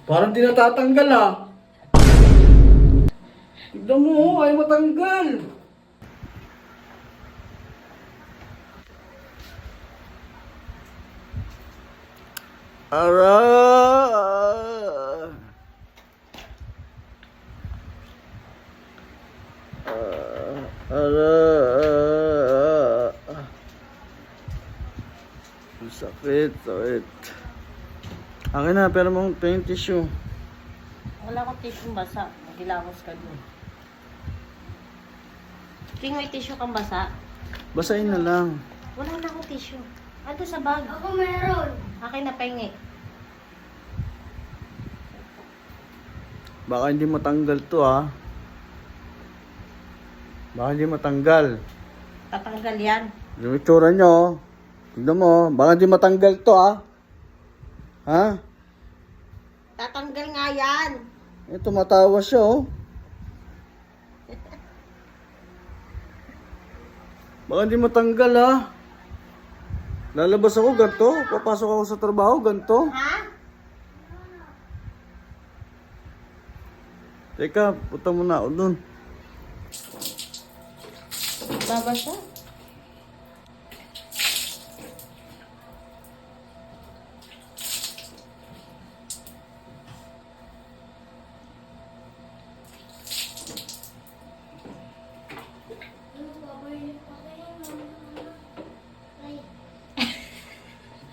Parang di natatanggal ah. Tignan mo, oh, ay matanggal. Ara! Ara! Sakit, sakit. Akin na, pero mong paint tissue. Wala akong tissue basa. Magilamos ka dun. Ting, may tissue kang basa? Basahin na lang. Wala na akong tissue. Ato sa bag. Ako meron. Akin na pengi. Baka hindi matanggal to ah. Baka hindi matanggal. Tatanggal yan. Yung itsura nyo. Tignan mo, baka hindi matanggal to ah. Ha? Tatanggal nga yan. Eh, tumatawa siya oh. Baka hindi matanggal ah. Lalabas ako ganito. Papasok ako sa trabaho ganito. Ha? Teka, punta muna ako dun. Babasa?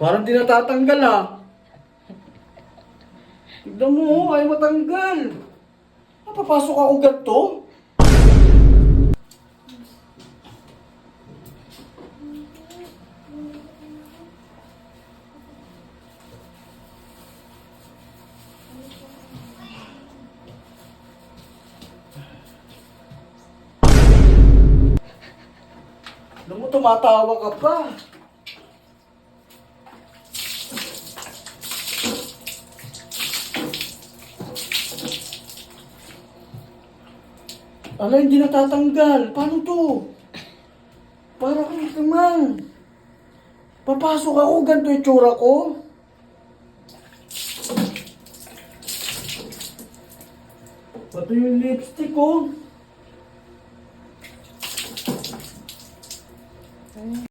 Parang di natatanggal ah. Tignan mo, ay matanggal. Papasok ako ganito. Alam mo, tumatawa ka pa. Ala, hindi natatanggal. Paano to? Para kang naman. Papasok ako, ganito yung tsura ko. Pati yung lipstick ko.